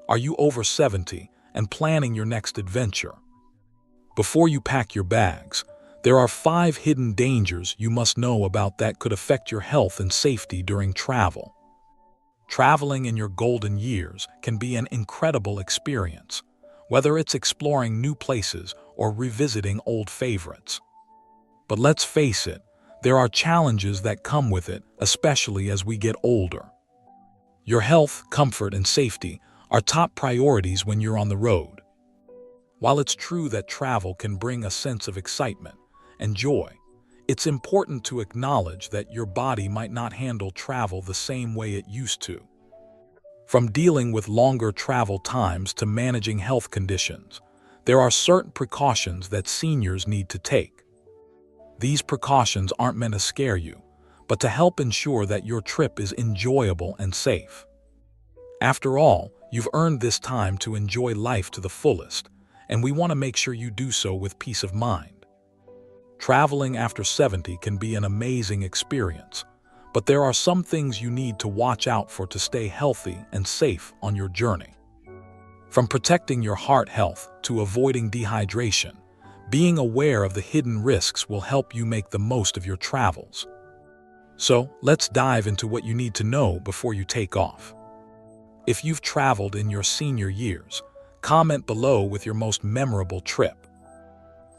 Are you over 70 and planning your next adventure? Before you pack your bags, there are 5 hidden dangers you must know about that could affect your health and safety during travel. Traveling in your golden years can be an incredible experience, whether it's exploring new places or revisiting old favorites. But let's face it, there are challenges that come with it, especially as we get older. Your health, comfort, and safety are top priorities when you're on the road. While it's true that travel can bring a sense of excitement and joy, it's important to acknowledge that your body might not handle travel the same way it used to. From dealing with longer travel times to managing health conditions, there are certain precautions that seniors need to take. These precautions aren't meant to scare you, but to help ensure that your trip is enjoyable and safe. After all, you've earned this time to enjoy life to the fullest, and we want to make sure you do so with peace of mind. Traveling after 70 can be an amazing experience, but there are some things you need to watch out for to stay healthy and safe on your journey. From protecting your heart health to avoiding dehydration, being aware of the hidden risks will help you make the most of your travels. So, let's dive into what you need to know before you take off. If you've traveled in your senior years, comment below with your most memorable trip.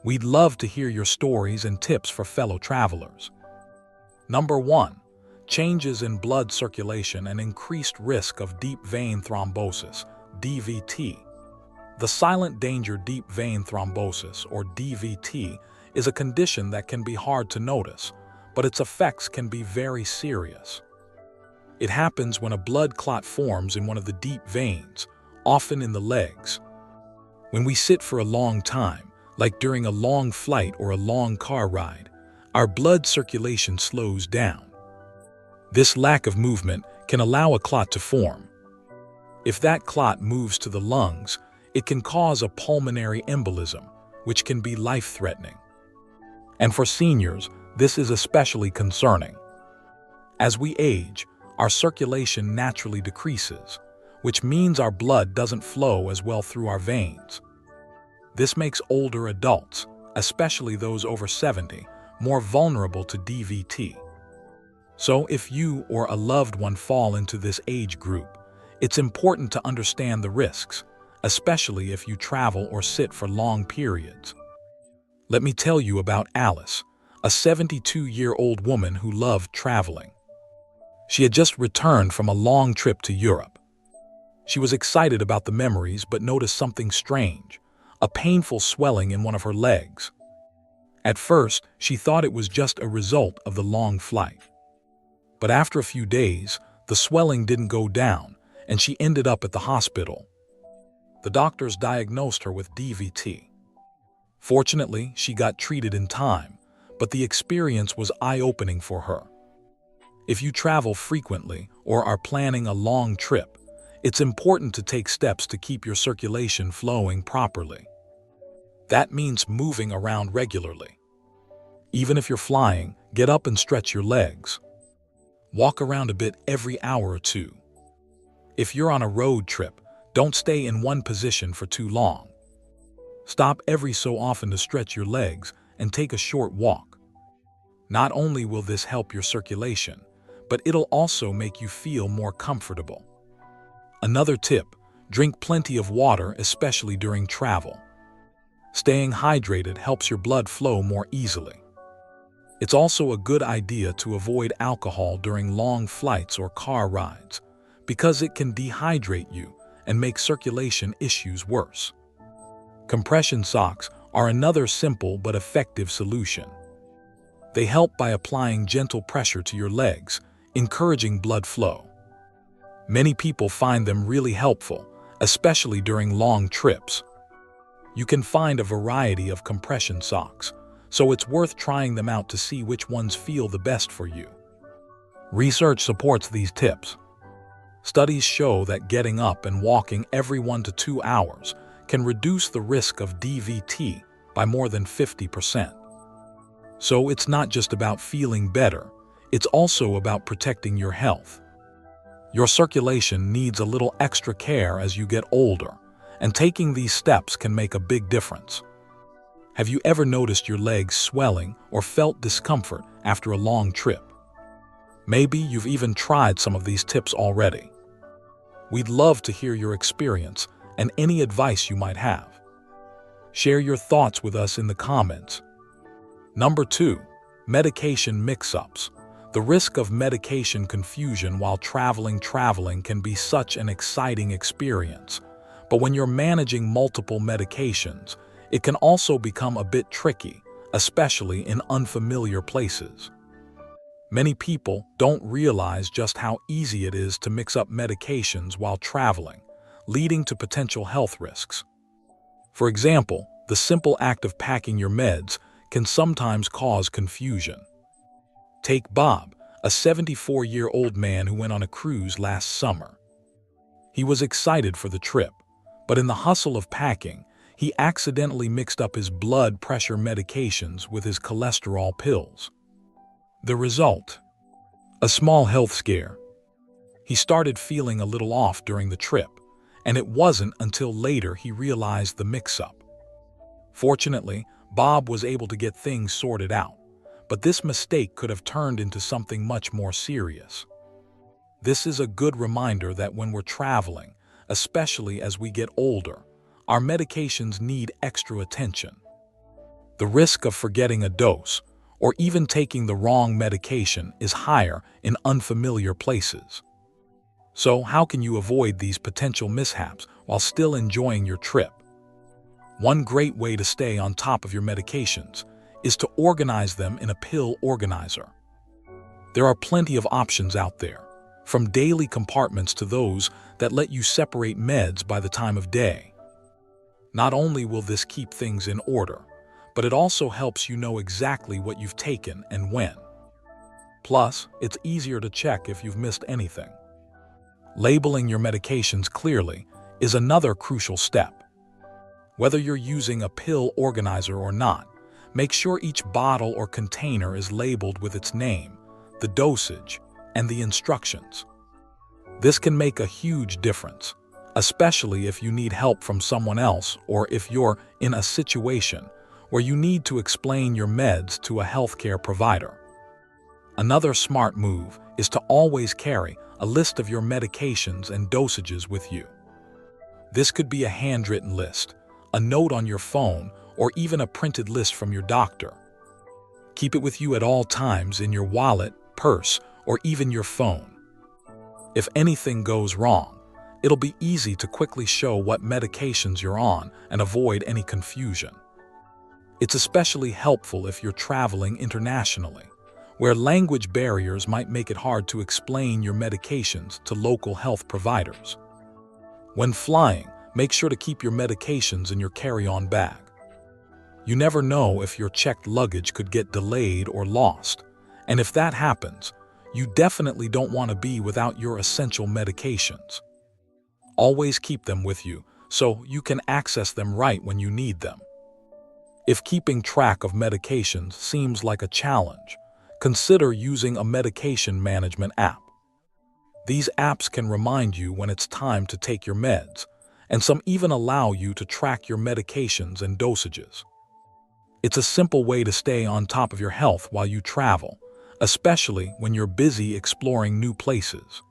We'd love to hear your stories and tips for fellow travelers. Number 1. Changes in blood circulation and increased risk of deep vein thrombosis, DVT. The silent danger deep vein thrombosis, or DVT, is a condition that can be hard to notice, but its effects can be very serious. It happens when a blood clot forms in one of the deep veins, often in the legs. When we sit for a long time, like during a long flight or a long car ride, our blood circulation slows down. This lack of movement can allow a clot to form. If that clot moves to the lungs, it can cause a pulmonary embolism, which can be life-threatening. And for seniors, this is especially concerning. As we age, our circulation naturally decreases, which means our blood doesn't flow as well through our veins. This makes older adults, especially those over 70, more vulnerable to DVT. So if you or a loved one fall into this age group, it's important to understand the risks, especially if you travel or sit for long periods. Let me tell you about Alice, a 72-year-old woman who loved traveling. She had just returned from a long trip to Europe. She was excited about the memories but noticed something strange, a painful swelling in one of her legs. At first, she thought it was just a result of the long flight. But after a few days, the swelling didn't go down, and she ended up at the hospital. The doctors diagnosed her with DVT. Fortunately, she got treated in time, but the experience was eye-opening for her. If you travel frequently or are planning a long trip, it's important to take steps to keep your circulation flowing properly. That means moving around regularly. Even if you're flying, get up and stretch your legs. Walk around a bit every hour or two. If you're on a road trip, don't stay in one position for too long. Stop every so often to stretch your legs and take a short walk. Not only will this help your circulation, but it'll also make you feel more comfortable. Another tip, drink plenty of water, especially during travel. Staying hydrated helps your blood flow more easily. It's also a good idea to avoid alcohol during long flights or car rides, because it can dehydrate you and make circulation issues worse. Compression socks are another simple but effective solution. They help by applying gentle pressure to your legs, encouraging blood flow. Many people find them really helpful, especially during long trips. You can find a variety of compression socks, so it's worth trying them out to see which ones feel the best for you. Research supports these tips. Studies show that getting up and walking every 1 to 2 hours can reduce the risk of DVT by more than 50%. So it's not just about feeling better, it's also about protecting your health. Your circulation needs a little extra care as you get older, and taking these steps can make a big difference. Have you ever noticed your legs swelling or felt discomfort after a long trip? Maybe you've even tried some of these tips already. We'd love to hear your experience and any advice you might have. Share your thoughts with us in the comments. Number 2, medication mix-ups. The risk of medication confusion while traveling can be such an exciting experience. But when you're managing multiple medications, it can also become a bit tricky, especially in unfamiliar places. Many people don't realize just how easy it is to mix up medications while traveling, leading to potential health risks. For example, the simple act of packing your meds can sometimes cause confusion. Take Bob, a 74-year-old man who went on a cruise last summer. He was excited for the trip, but in the hustle of packing, he accidentally mixed up his blood pressure medications with his cholesterol pills. The result? A small health scare. He started feeling a little off during the trip, and it wasn't until later he realized the mix-up. Fortunately, Bob was able to get things sorted out, but this mistake could have turned into something much more serious. This is a good reminder that when we're traveling, especially as we get older, our medications need extra attention. The risk of forgetting a dose, or even taking the wrong medication, is higher in unfamiliar places. So, how can you avoid these potential mishaps while still enjoying your trip? One great way to stay on top of your medications is to organize them in a pill organizer. There are plenty of options out there, from daily compartments to those that let you separate meds by the time of day. Not only will this keep things in order, but it also helps you know exactly what you've taken and when. Plus, it's easier to check if you've missed anything. Labeling your medications clearly is another crucial step. Whether you're using a pill organizer or not, make sure each bottle or container is labeled with its name, the dosage, and the instructions. This can make a huge difference, especially if you need help from someone else or if you're in a situation where you need to explain your meds to a healthcare provider. Another smart move is to always carry a list of your medications and dosages with you. This could be a handwritten list, a note on your phone, or even a printed list from your doctor. Keep it with you at all times in your wallet, purse, or even your phone. If anything goes wrong, it'll be easy to quickly show what medications you're on and avoid any confusion. It's especially helpful if you're traveling internationally, where language barriers might make it hard to explain your medications to local health providers. When flying, make sure to keep your medications in your carry-on bag. You never know if your checked luggage could get delayed or lost, and if that happens, you definitely don't want to be without your essential medications. Always keep them with you so you can access them right when you need them. If keeping track of medications seems like a challenge, consider using a medication management app. These apps can remind you when it's time to take your meds, and some even allow you to track your medications and dosages. It's a simple way to stay on top of your health while you travel, especially when you're busy exploring new places.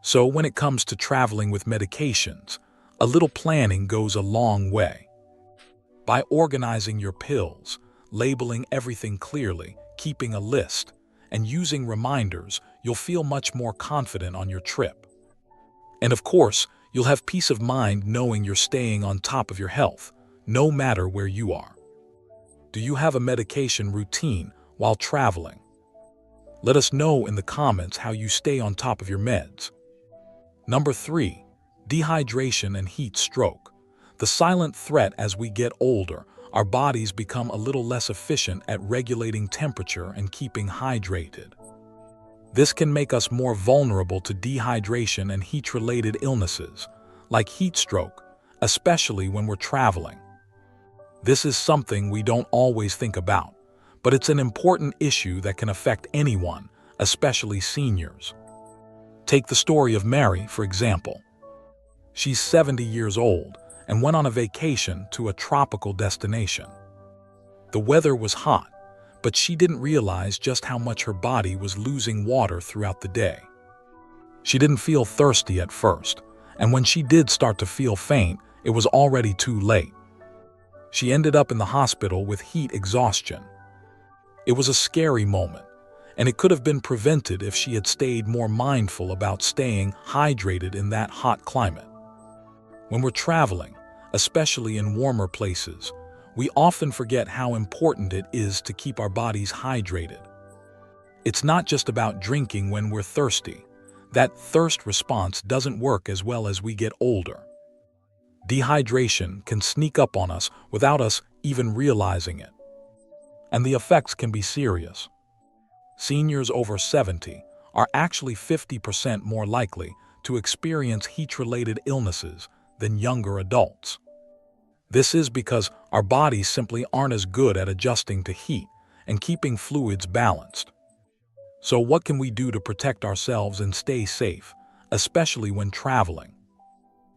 So when it comes to traveling with medications, a little planning goes a long way. By organizing your pills, labeling everything clearly, keeping a list, and using reminders, you'll feel much more confident on your trip. And of course, you'll have peace of mind knowing you're staying on top of your health, no matter where you are. Do you have a medication routine while traveling? Let us know in the comments how you stay on top of your meds. Number 3, dehydration and heat stroke. The silent threat as we get older, our bodies become a little less efficient at regulating temperature and keeping hydrated. This can make us more vulnerable to dehydration and heat-related illnesses, like heat stroke, especially when we're traveling. This is something we don't always think about, but it's an important issue that can affect anyone, especially seniors. Take the story of Mary, for example. She's 70 years old and went on a vacation to a tropical destination. The weather was hot, but she didn't realize just how much her body was losing water throughout the day. She didn't feel thirsty at first, and when she did start to feel faint, it was already too late. She ended up in the hospital with heat exhaustion. It was a scary moment, and it could have been prevented if she had stayed more mindful about staying hydrated in that hot climate. When we're traveling, especially in warmer places, we often forget how important it is to keep our bodies hydrated. It's not just about drinking when we're thirsty. That thirst response doesn't work as well as we get older. Dehydration can sneak up on us without us even realizing it. And the effects can be serious. Seniors over 70 are actually 50% more likely to experience heat-related illnesses than younger adults. This is because our bodies simply aren't as good at adjusting to heat and keeping fluids balanced. So what can we do to protect ourselves and stay safe, especially when traveling?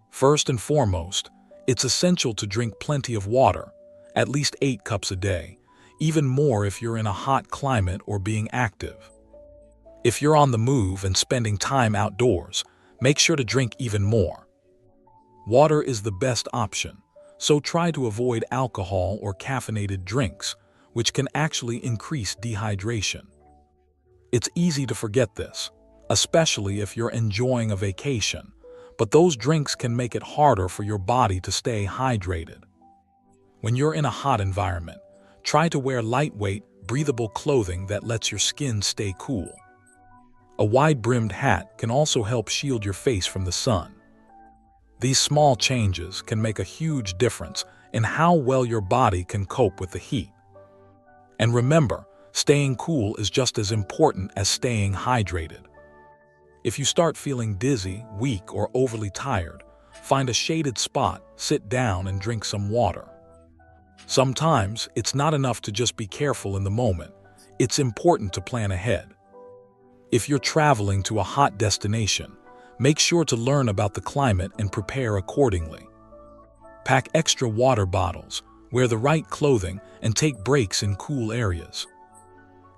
First and foremost, it's essential to drink plenty of water, at least 8 cups a day, even more if you're in a hot climate or being active. If you're on the move and spending time outdoors, make sure to drink even more. Water is the best option, so try to avoid alcohol or caffeinated drinks, which can actually increase dehydration. It's easy to forget this, especially if you're enjoying a vacation, but those drinks can make it harder for your body to stay hydrated. When you're in a hot environment, try to wear lightweight, breathable clothing that lets your skin stay cool. A wide-brimmed hat can also help shield your face from the sun. These small changes can make a huge difference in how well your body can cope with the heat. And remember, staying cool is just as important as staying hydrated. If you start feeling dizzy, weak, or overly tired, find a shaded spot, sit down, and drink some water. Sometimes it's not enough to just be careful in the moment. It's important to plan ahead. If you're traveling to a hot destination, make sure to learn about the climate and prepare accordingly. Pack extra water bottles, wear the right clothing, and take breaks in cool areas.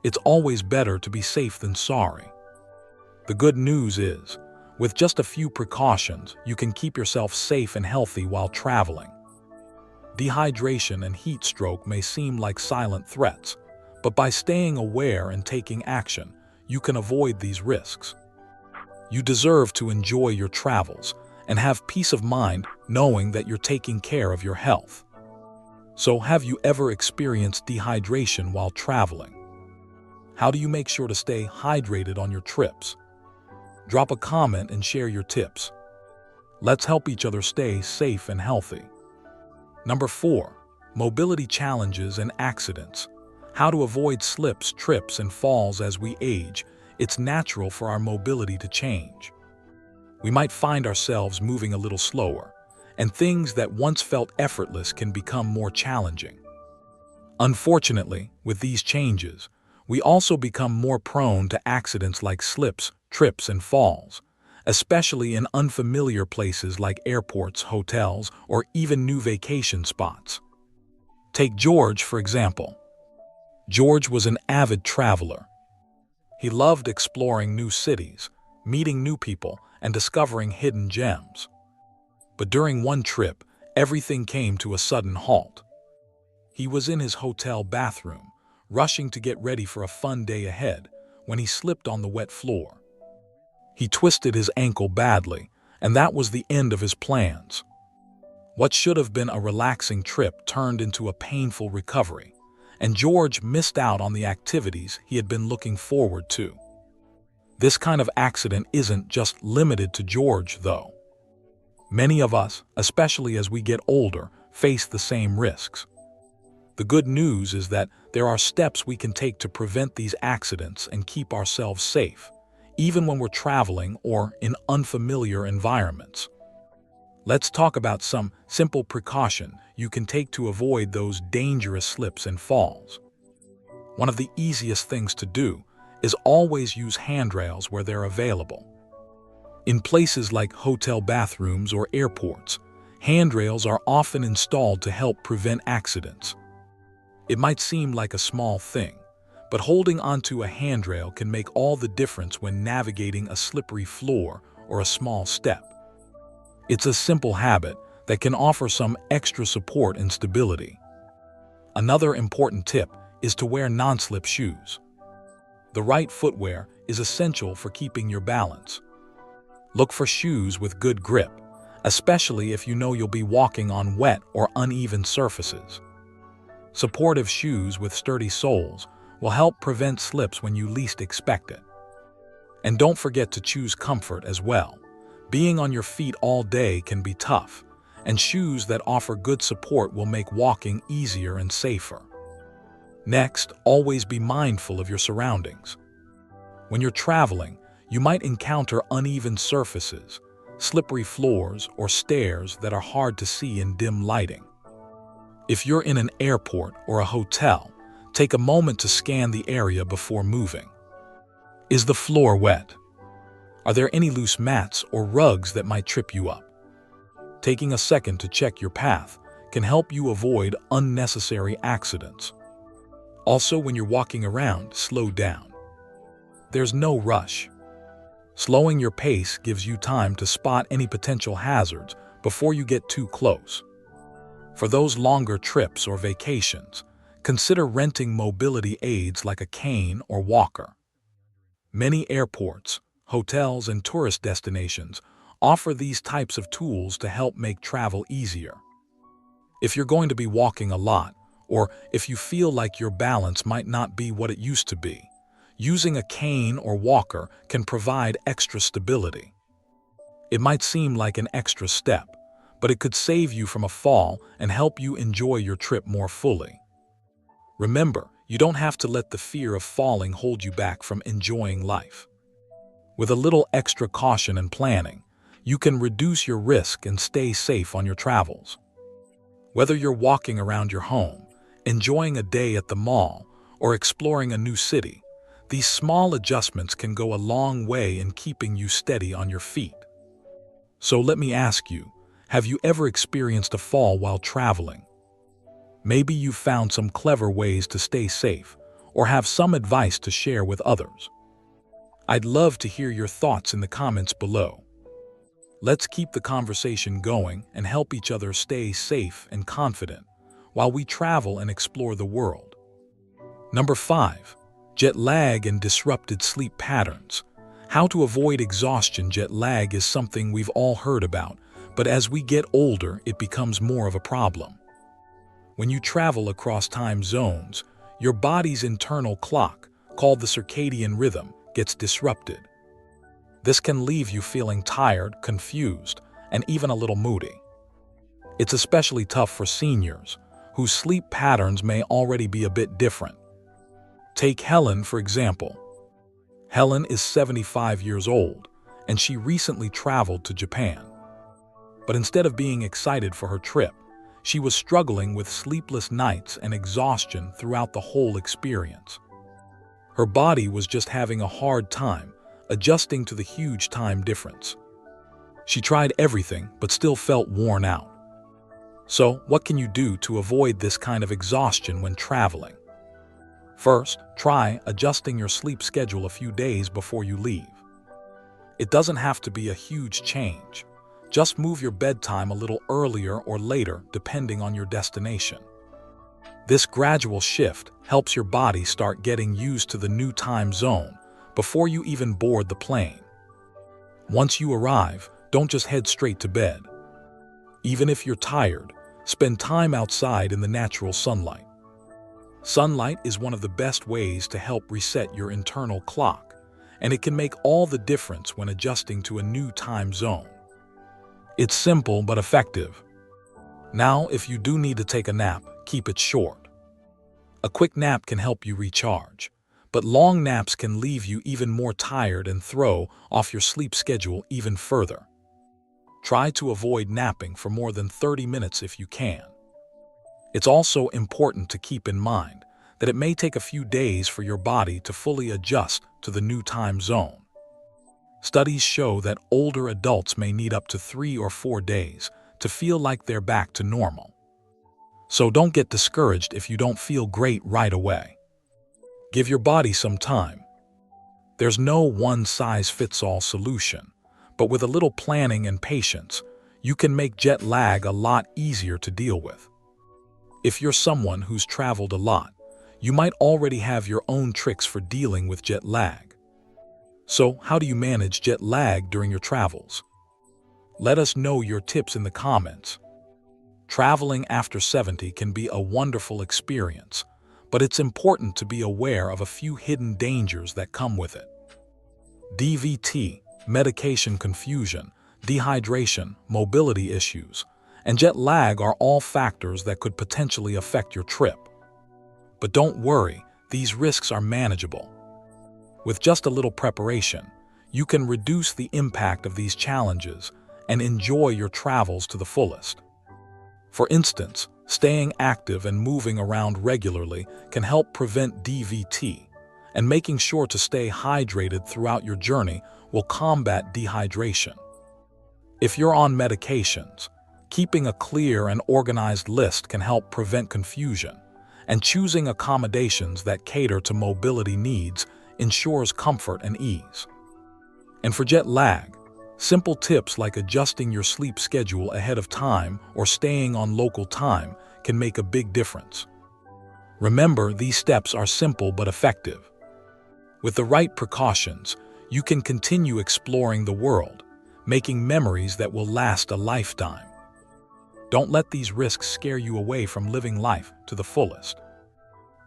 It's always better to be safe than sorry. The good news is, with just a few precautions, you can keep yourself safe and healthy while traveling. Dehydration and heat stroke may seem like silent threats, but by staying aware and taking action, you can avoid these risks. You deserve to enjoy your travels and have peace of mind knowing that you're taking care of your health. So, have you ever experienced dehydration while traveling? How do you make sure to stay hydrated on your trips? Drop a comment and share your tips. Let's help each other stay safe and healthy. Number 4, mobility challenges and accidents. How to avoid slips, trips, and falls as we age. It's natural for our mobility to change. We might find ourselves moving a little slower, and things that once felt effortless can become more challenging. Unfortunately, with these changes, we also become more prone to accidents like slips, trips, and falls, especially in unfamiliar places like airports, hotels, or even new vacation spots. Take George, for example. George was an avid traveler. He loved exploring new cities, meeting new people, and discovering hidden gems. But during one trip, everything came to a sudden halt. He was in his hotel bathroom, rushing to get ready for a fun day ahead, when he slipped on the wet floor. He twisted his ankle badly, and that was the end of his plans. What should have been a relaxing trip turned into a painful recovery, and George missed out on the activities he had been looking forward to. This kind of accident isn't just limited to George, though. Many of us, especially as we get older, face the same risks. The good news is that there are steps we can take to prevent these accidents and keep ourselves safe, even when we're traveling or in unfamiliar environments. Let's talk about some simple precaution you can take to avoid those dangerous slips and falls. One of the easiest things to do is always use handrails where they're available. In places like hotel bathrooms or airports, handrails are often installed to help prevent accidents. It might seem like a small thing, but holding onto a handrail can make all the difference when navigating a slippery floor or a small step. It's a simple habit that can offer some extra support and stability. Another important tip is to wear non-slip shoes. The right footwear is essential for keeping your balance. Look for shoes with good grip, especially if you know you'll be walking on wet or uneven surfaces. Supportive shoes with sturdy soles will help prevent slips when you least expect it. And don't forget to choose comfort as well. Being on your feet all day can be tough, and shoes that offer good support will make walking easier and safer. Next, always be mindful of your surroundings. When you're traveling, you might encounter uneven surfaces, slippery floors, or stairs that are hard to see in dim lighting. If you're in an airport or a hotel, take a moment to scan the area before moving. Is the floor wet? Are there any loose mats or rugs that might trip you up? Taking a second to check your path can help you avoid unnecessary accidents. Also, when you're walking around, slow down. There's no rush. Slowing your pace gives you time to spot any potential hazards before you get too close. For those longer trips or vacations, consider renting mobility aids like a cane or walker. Many airports, hotels, and tourist destinations offer these types of tools to help make travel easier. If you're going to be walking a lot, or if you feel like your balance might not be what it used to be, using a cane or walker can provide extra stability. It might seem like an extra step, but it could save you from a fall and help you enjoy your trip more fully. Remember, you don't have to let the fear of falling hold you back from enjoying life. With a little extra caution and planning, you can reduce your risk and stay safe on your travels. Whether you're walking around your home, enjoying a day at the mall, or exploring a new city, these small adjustments can go a long way in keeping you steady on your feet. So let me ask you, have you ever experienced a fall while traveling? Maybe you've found some clever ways to stay safe, or have some advice to share with others. I'd love to hear your thoughts in the comments below. Let's keep the conversation going and help each other stay safe and confident while we travel and explore the world. Number 5. Jet lag and disrupted sleep patterns. How to avoid exhaustion. Jet lag is something we've all heard about, but as we get older, it becomes more of a problem. When you travel across time zones, your body's internal clock, called the circadian rhythm, gets disrupted. This can leave you feeling tired, confused, and even a little moody. It's especially tough for seniors, whose sleep patterns may already be a bit different. Take Helen, for example. Helen is 75 years old, and she recently traveled to Japan. But instead of being excited for her trip, she was struggling with sleepless nights and exhaustion throughout the whole experience. Her body was just having a hard time adjusting to the huge time difference. She tried everything but still felt worn out. So, what can you do to avoid this kind of exhaustion when traveling? First, try adjusting your sleep schedule a few days before you leave. It doesn't have to be a huge change. Just move your bedtime a little earlier or later depending on your destination. This gradual shift helps your body start getting used to the new time zone before you even board the plane. Once you arrive, don't just head straight to bed. Even if you're tired, spend time outside in the natural sunlight. Sunlight is one of the best ways to help reset your internal clock, and it can make all the difference when adjusting to a new time zone. It's simple but effective. Now, if you do need to take a nap, keep it short. A quick nap can help you recharge, but long naps can leave you even more tired and throw off your sleep schedule even further. Try to avoid napping for more than 30 minutes if you can. It's also important to keep in mind that it may take a few days for your body to fully adjust to the new time zone. Studies show that older adults may need up to 3 or 4 days to feel like they're back to normal. So don't get discouraged if you don't feel great right away. Give your body some time. There's no one-size-fits-all solution, but with a little planning and patience, you can make jet lag a lot easier to deal with. If you're someone who's traveled a lot, you might already have your own tricks for dealing with jet lag. So, how do you manage jet lag during your travels? Let us know your tips in the comments. Traveling after 70 can be a wonderful experience, but it's important to be aware of a few hidden dangers that come with it. DVT, medication confusion, dehydration, mobility issues, and jet lag are all factors that could potentially affect your trip. But don't worry, these risks are manageable. With just a little preparation, you can reduce the impact of these challenges and enjoy your travels to the fullest. For instance, staying active and moving around regularly can help prevent DVT, and making sure to stay hydrated throughout your journey will combat dehydration. If you're on medications, keeping a clear and organized list can help prevent confusion, and choosing accommodations that cater to mobility needs ensures comfort and ease. And for jet lag, simple tips like adjusting your sleep schedule ahead of time or staying on local time can make a big difference. Remember, these steps are simple but effective. With the right precautions, you can continue exploring the world, making memories that will last a lifetime. Don't let these risks scare you away from living life to the fullest.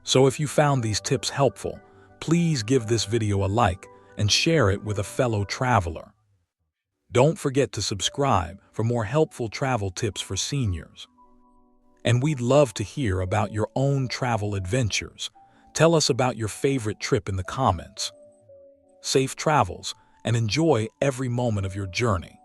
So if you found these tips helpful, please give this video a like and share it with a fellow traveler. Don't forget to subscribe for more helpful travel tips for seniors. And we'd love to hear about your own travel adventures. Tell us about your favorite trip in the comments. Safe travels and enjoy every moment of your journey.